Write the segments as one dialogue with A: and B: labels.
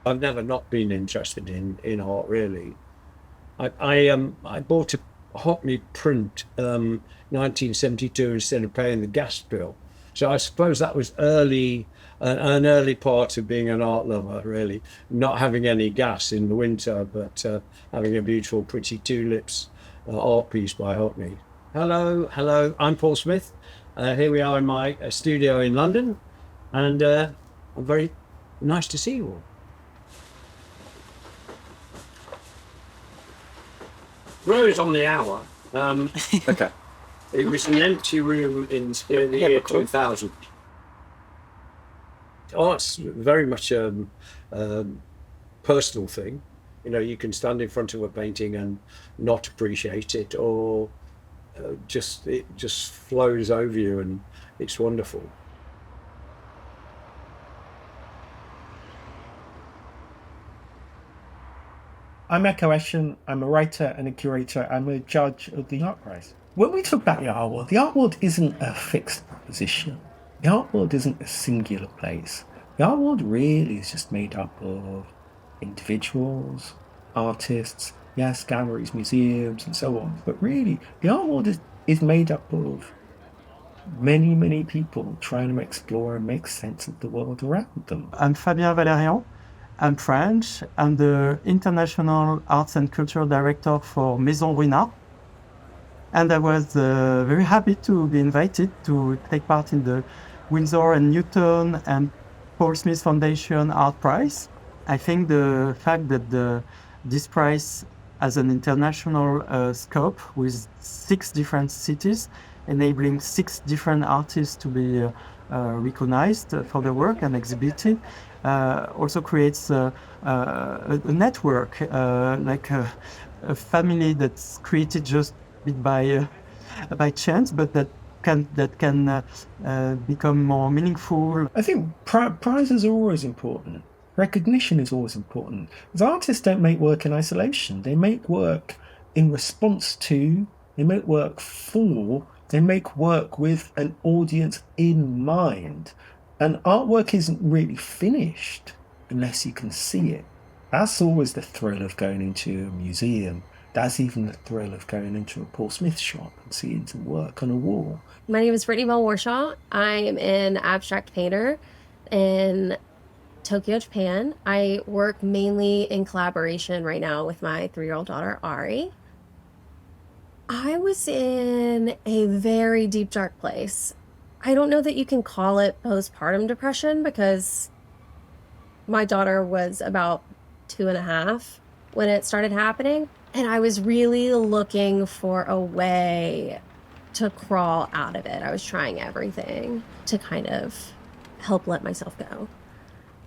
A: I've never not been interested in art really. I bought a Hockney print 1972 instead of paying the gas bill. So I suppose that was an early part of being an art lover, really, not having any gas in the winter, but having a beautiful, pretty tulips art piece by Hockney. Hello, hello. I'm Paul Smith. Here we are in my studio in London, and I'm very nice to see you all. Rose on the hour. Okay. It was an empty room in the year 2000. Art's very much a personal thing. You know, you can stand in front of a painting and not appreciate it, or it just flows over you, and it's wonderful.
B: I'm Echo Eshen. I'm a writer and a curator. I'm a judge of the art prize. When we talk about the art world isn't a fixed position. The art world isn't a singular place. The art world really is just made up of individuals, artists, yes, galleries, museums, and so on. But really, the art world is made up of many, many people trying to explore and make sense of the world around them.
C: I'm Fabien Valérian. I'm French. I'm the International Arts and Culture Director for Maison Ruinart. And I was very happy to be invited to take part in the Winsor and Newton and Paul Smith Foundation Art Prize. I think the fact that this prize has an international scope with 6 different cities, enabling 6 different artists to be recognized for their work and exhibited, also creates a network, like a family that's created just by chance, but that can become more meaningful.
B: I think prizes are always important. Recognition is always important. Because artists don't make work in isolation. They make work in response to, they make work for, they make work with an audience in mind. And artwork isn't really finished unless you can see it. That's always the thrill of going into a museum. That's even the thrill of going into a Paul Smith shop and seeing some work on a wall.
D: My name is Brittni Warshaw. I am an abstract painter in Tokyo, Japan. I work mainly in collaboration right now with my 3-year-old daughter, Ari. I was in a very deep, dark place. I don't know that you can call it postpartum depression because my daughter was about 2.5 when it started happening. And I was really looking for a way to crawl out of it. I was trying everything to kind of help let myself go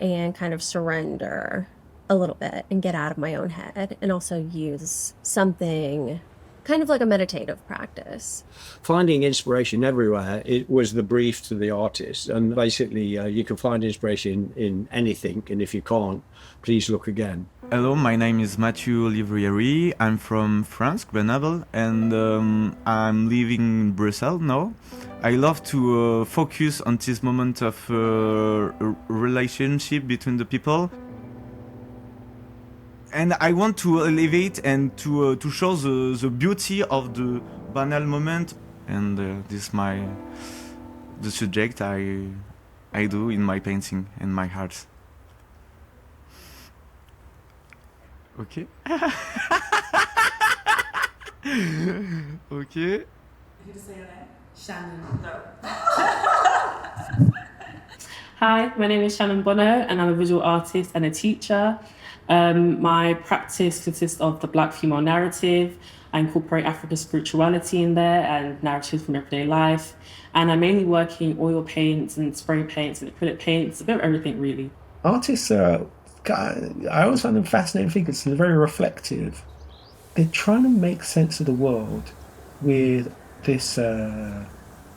D: and kind of surrender a little bit and get out of my own head, and also use something kind of like a meditative practice.
A: Finding inspiration everywhere, it was the brief to the artist. And basically, you can find inspiration in anything. And if you can't, please look again.
E: Hello, my name is Matthieu Livrieri. I'm from France, Grenoble, and I'm living in Brussels now. I love to focus on this moment of relationship between the people. And I want to elevate and to show the beauty of the banal moment. And this is the subject I do in my painting and my art. Okay. Okay.
F: Who to say your name? Shannon. No.
G: Hi, my name is Shannon Bono, and I'm a visual artist and a teacher. My practice consists of the Black female narrative. I incorporate African spirituality in there and narratives from everyday life. And I'm mainly working oil paints and spray paints and acrylic paints, a bit of everything really.
B: Artists are, I always find them fascinating figures. They're very reflective. They're trying to make sense of the world with this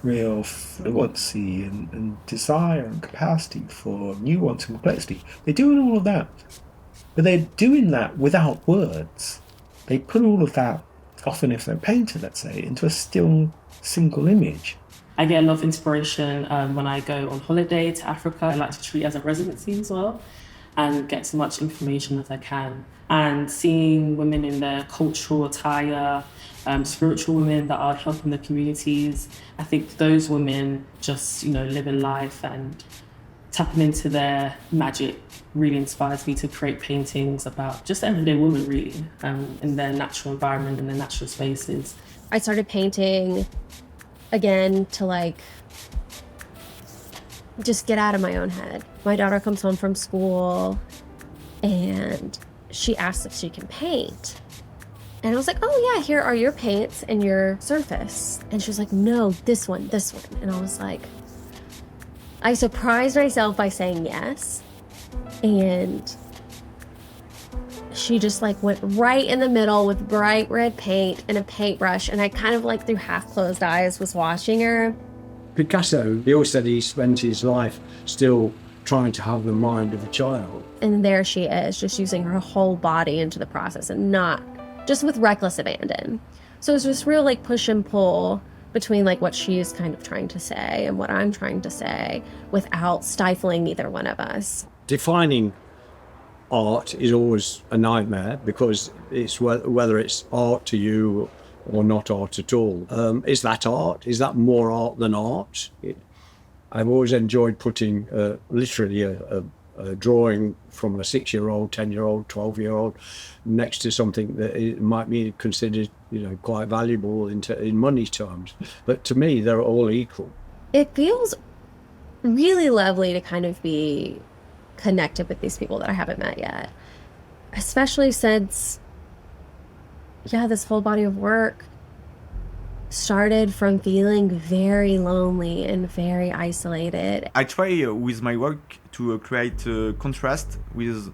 B: real fluency and desire and capacity for nuance and complexity. They're doing all of that. But they're doing that without words. They put all of that, often if they're a painter, let's say, into a still single image.
G: I get a lot of inspiration when I go on holiday to Africa. I like to treat it as a residency as well. and get as much information as I can. And seeing women in their cultural attire, spiritual women that are helping the communities, I think those women just, living life and tapping into their magic really inspires me to create paintings about just everyday women, really, in their natural environment, in their natural spaces.
D: I started painting again to just get out of my own head. My daughter comes home from school and she asks if she can paint. And I was like, oh yeah, here are your paints and your surface. And she was like, no, this one. And I was like, I surprised myself by saying yes. And she just went right in the middle with bright red paint and a paintbrush. And I kind of through half closed eyes was watching her.
A: Picasso, he always said he spent his life still trying to have the mind of a child.
D: And there she is, just using her whole body into the process and not just with reckless abandon. So it's just real push and pull between what she is kind of trying to say and what I'm trying to say without stifling either one of us.
A: Defining art is always a nightmare because it's whether it's art to you or not art at all. Is that art? Is that more art than art? I've always enjoyed putting literally a drawing from a 6-year-old, 10-year-old, 12-year-old next to something that it might be considered, quite valuable in money terms. But to me, they're all equal.
D: It feels really lovely to kind of be connected with these people that I haven't met yet, especially since, this whole body of work started from feeling very lonely and very isolated.
E: I try with my work to create a contrast with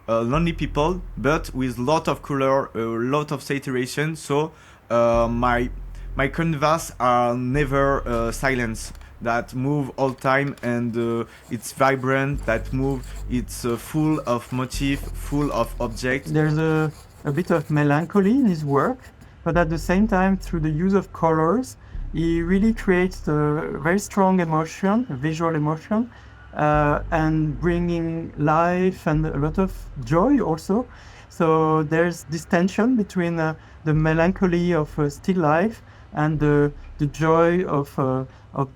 E: lonely people, but with a lot of color, a lot of saturation. So my canvas are never silence, that move all time, and it's vibrant, that move, it's full of motif, full of objects.
C: There's a bit of melancholy in his work, but at the same time, through the use of colors, he really creates a very strong emotion, a visual emotion, and bringing life and a lot of joy also. So there's this tension between the melancholy of still life and the joy of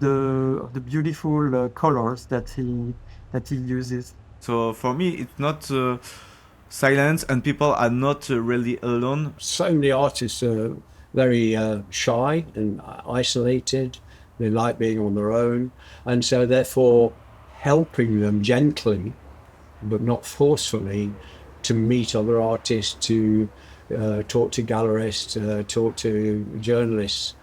C: the beautiful colors that he uses.
E: So for me, it's not silence, and people are not really alone.
A: So many artists are very shy and isolated. They like being on their own, and so therefore helping them gently but not forcefully to meet other artists, to talk to gallerists, talk to journalists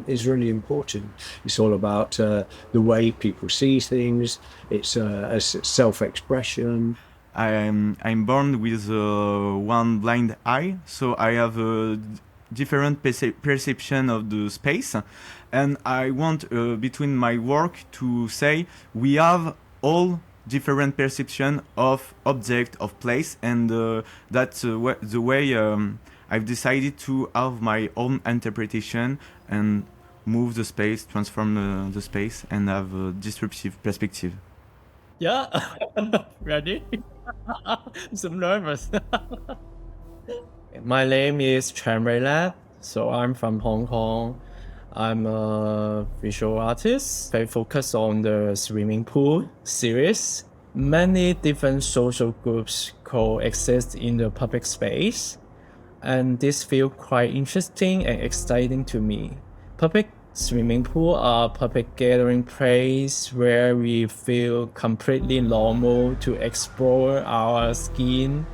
A: is really important. It's all about the way people see things. It's a self-expression.
E: I'm born with one blind eye, so I have a different perception of the space, and I want between my work to say we have all different perception of object, of place, and that's the way I've decided to have my own interpretation and move the space, transform the space, and have a disruptive perspective.
H: Yeah, ready? I'm nervous. My name is Chan Wei Lab, so I'm from Hong Kong. I'm a visual artist. I focus on the swimming pool series. Many different social groups coexist in the public space, and this feels quite interesting and exciting to me. Public swimming pool are public gathering place where we feel completely normal to explore our skin,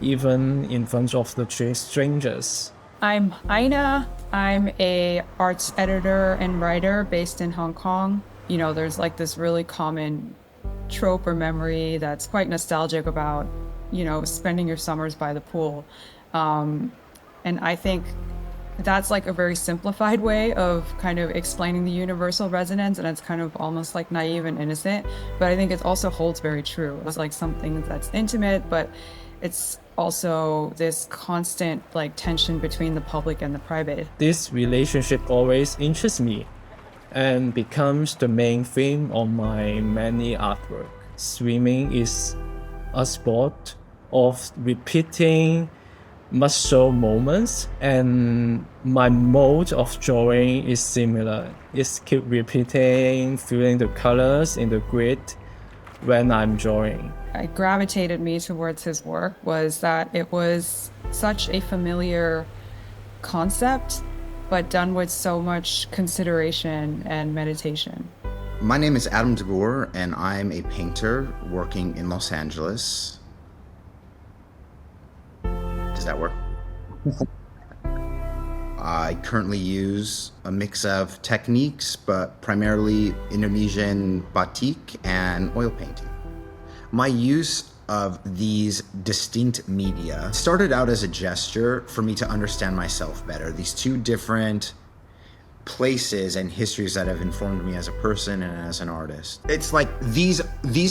H: even in front of the strangers.
I: I'm Aina. I'm a arts editor and writer based in Hong Kong. There's this really common trope or memory that's quite nostalgic about, spending your summers by the pool. And I think that's a very simplified way of kind of explaining the universal resonance, and it's kind of almost naive and innocent, but I think it also holds very true. It's something that's intimate, but it's also this constant tension between the public and the private.
H: This relationship always interests me and becomes the main theme of my many artwork. Swimming is a sport of repeating muscle moments, and my mode of drawing is similar. It's keep repeating, feeling the colors in the grid when I'm drawing.
I: It gravitated me towards his work was that it was such a familiar concept, but done with so much consideration and meditation.
J: My name is Adam DeBoer, and I'm a painter working in Los Angeles. Does that work? I currently use a mix of techniques, but primarily Indonesian batik and oil painting. My use of these distinct media started out as a gesture for me to understand myself better. These two different places and histories that have informed me as a person and as an artist. It's like these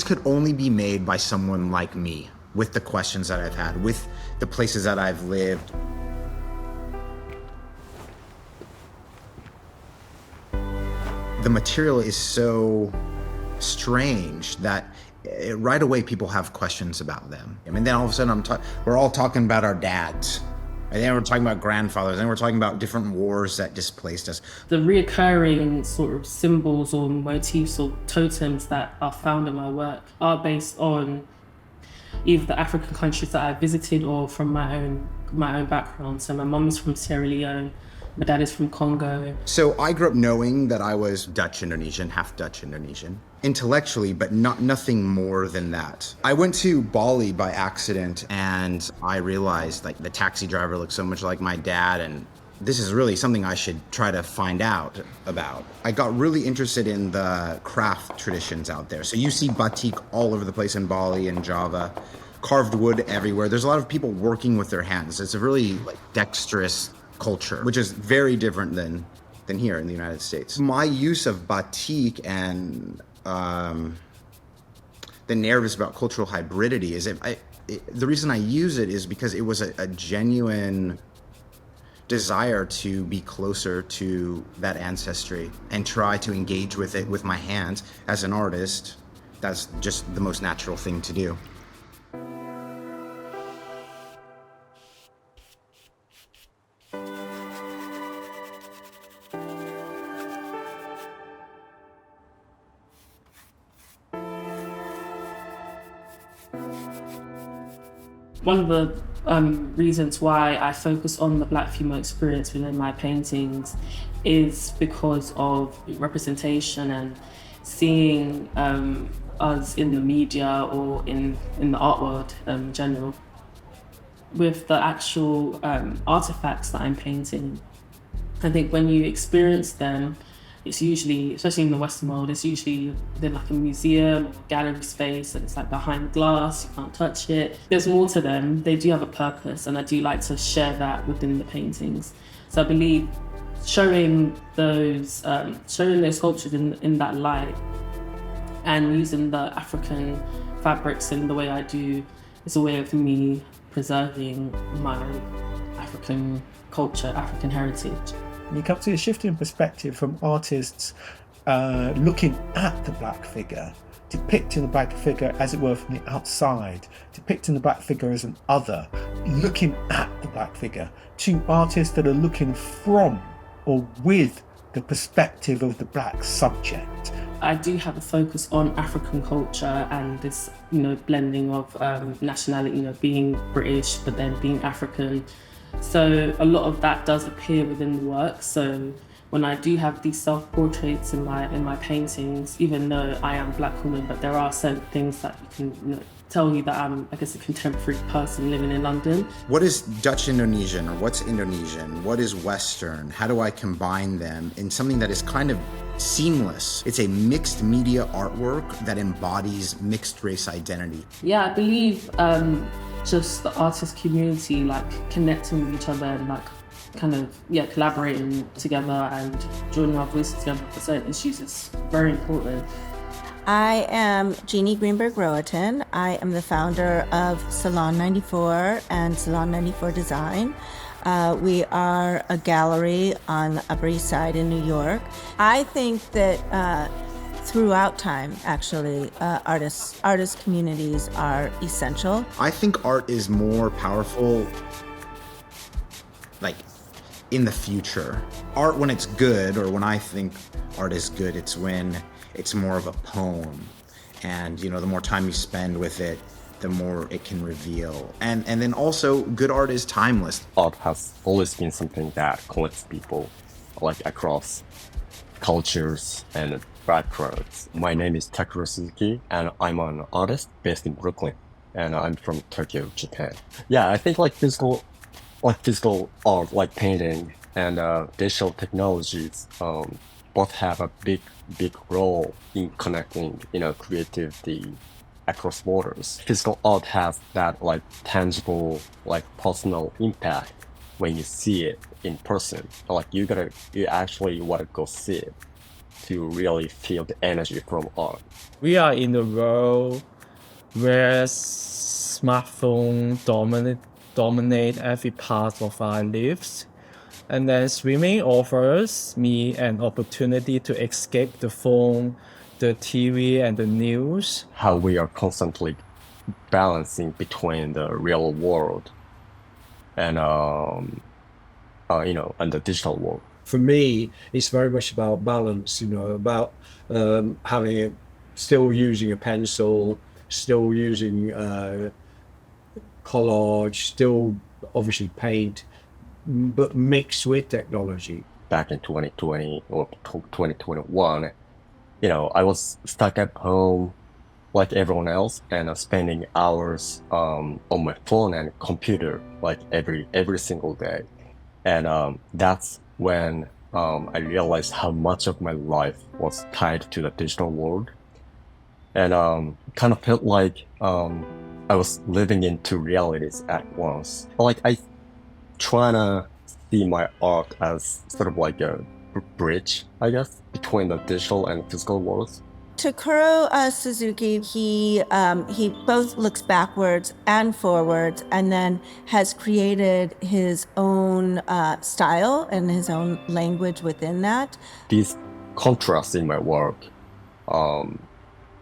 J: could only be made by someone like me, with the questions that I've had, with the places that I've lived. The material is so strange that right away people have questions about them. I mean, then all of a sudden we're all talking about our dads. And then we're talking about grandfathers, and we're talking about different wars that displaced us.
G: The reoccurring sort of symbols or motifs or totems that are found in my work are based on either the African countries that I visited or from my own background. So my mum is from Sierra Leone, my dad is from Congo.
J: So I grew up knowing that I was Dutch Indonesian, half Dutch Indonesian, intellectually, but nothing more than that. I went to Bali by accident, and I realized like the taxi driver looked so much like my dad, and this is really something I should try to find out about. I got really interested in the craft traditions out there. So you see batik all over the place in Bali and Java, carved wood everywhere. There's a lot of people working with their hands. It's a really like dexterous culture, which is very different than here in the United States. My use of batik and the narratives about cultural hybridity is the reason I use it is because it was a genuine desire to be closer to that ancestry and try to engage with it with my hands. As an artist, that's just the most natural thing to do.
G: One of the reasons why I focus on the Black female experience within my paintings is because of representation and seeing us in the media or in the art world in general. With the actual artifacts that I'm painting, I think when you experience them, it's usually, especially in the Western world, it's usually within like a museum or gallery space, and it's like behind glass, you can't touch it. There's more to them, they do have a purpose, and I do like to share that within the paintings. So I believe showing those sculptures in that light and using the African fabrics in the way I do is a way of me preserving my African culture, African heritage.
B: You come to a shift in perspective from artists looking at the black figure, depicting the black figure as it were from the outside, depicting the black figure as an other, looking at the black figure, to artists that are looking from or with the perspective of the black subject.
G: I do have a focus on African culture and this, blending of nationality, being British but then being African. So a lot of that does appear within the work. So when I do have these self-portraits in my paintings, even though I am a black woman, but there are certain things that you can tell you that I'm, I guess, a contemporary person living in London.
J: What is Dutch Indonesian, or what's Indonesian? What is Western? How do I combine them in something that is kind of seamless? It's a mixed media artwork that embodies mixed race identity.
G: Yeah, I believe just the artist community, like connecting with each other and like kind of collaborating together and joining our voices together for certain issues is very important.
K: I am Jeannie Greenberg-Roaten. I am the founder of Salon 94 and Salon 94 Design. We are a gallery on the Upper East Side in New York. I think that throughout time, actually, artist communities are essential.
J: I think art is more powerful, like, in the future. Art, when it's good, or when I think art is good, it's when it's more of a poem. And, you know, the more time you spend with it, the more it can reveal. And then also, good art is timeless.
L: Art has always been something that connects people, like, across cultures and backgrounds. My name is Takura Suzuki, and I'm an artist based in Brooklyn, and I'm from Tokyo, Japan. Yeah, I think like physical art, like painting and digital technologies, both have a big role in connecting, you know, creativity across borders. Physical art has that like tangible, like personal impact when you see it in person. Like you actually want to go see it to really feel the energy from art.
H: We are in a world where smartphones dominate every part of our lives. And then streaming offers me an opportunity to escape the phone, the TV, and the news.
L: How we are constantly balancing between the real world and and the digital world.
A: For me, it's very much about balance, you know, about still using a pencil, still using collage, still obviously paint, but mixed with technology.
L: Back in 2020 or 2021, you know, I was stuck at home like everyone else and spending hours on my phone and computer like every single day. And that's when I realized how much of my life was tied to the digital world. And kind of felt like I was living in two realities at once. Like I try to see my art as sort of like a bridge, I guess, between the digital and physical worlds.
K: Takura Suzuki, he both looks backwards and forwards, and then has created his own style and his own language within that.
L: These contrasts in my work,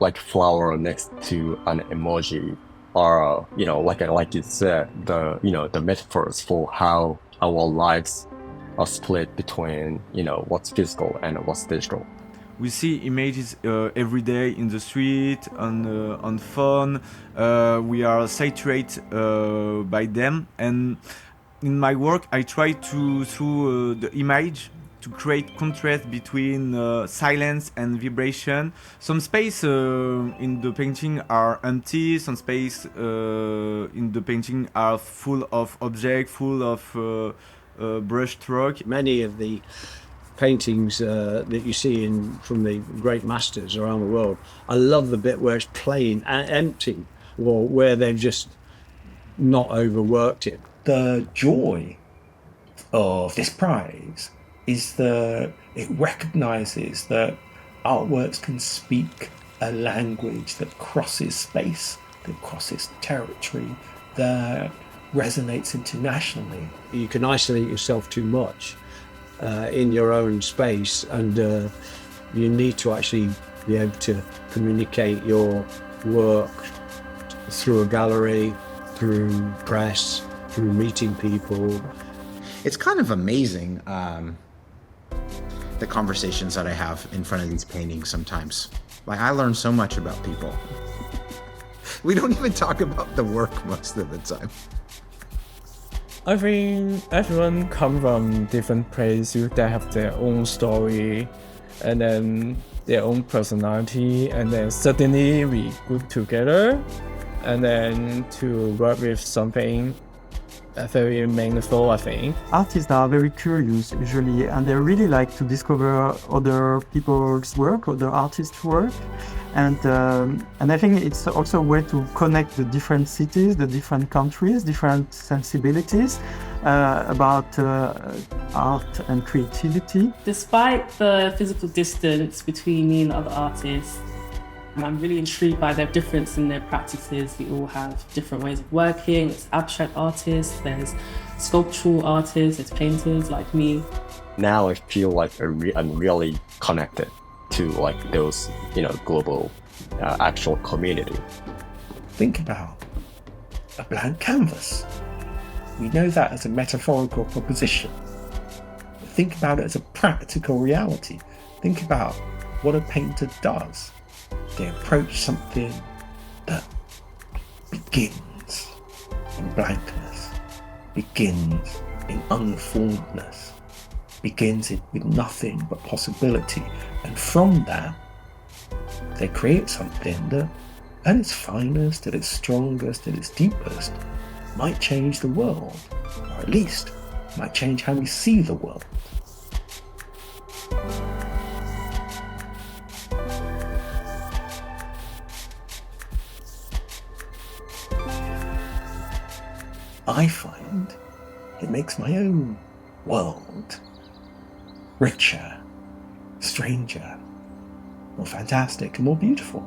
L: like flower next to an emoji, are like you said, the metaphors for how our lives are split between what's physical and what's digital.
E: We see images every day in the street, on phone. We are saturated by them, and in my work, I try to through the image to create contrast between silence and vibration. Some space in the painting are empty. Some space in the painting are full of objects, full of brush stroke.
A: Many of the paintings that you see from the great masters around the world, I love the bit where it's plain and empty, or where they've just not overworked it.
B: The joy of this prize is that it recognizes that artworks can speak a language that crosses space, that crosses territory, that resonates internationally.
A: You can isolate yourself too much in your own space, and you need to actually be able to communicate your work through a gallery, through press, through meeting people.
J: It's kind of amazing the conversations that I have in front of these paintings sometimes. Like, I learn so much about people. We don't even talk about the work most of the time.
H: I think everyone comes from different places that have their own story and then their own personality, and then suddenly we group together and then to work with something very meaningful, I think.
C: Artists are very curious usually, and they really like to discover other people's work, other artists' work. And I think it's also a way to connect the different cities, the different countries, different sensibilities about art and creativity.
G: Despite the physical distance between me and other artists, I'm really intrigued by their difference in their practices. We all have different ways of working. There's abstract artists, there's sculptural artists, there's painters like me.
L: Now I feel like I'm really connected to like those, global actual community.
B: Think about a blank canvas. We know that as a metaphorical proposition. Think about it as a practical reality. Think about what a painter does. They approach something that begins in blankness, begins in unformedness, begins with nothing but possibility. And from that, they create something that, at its finest, at its strongest, at its deepest, might change the world, or at least might change how we see the world. I find it makes my own world richer, stranger, more fantastic, and more beautiful.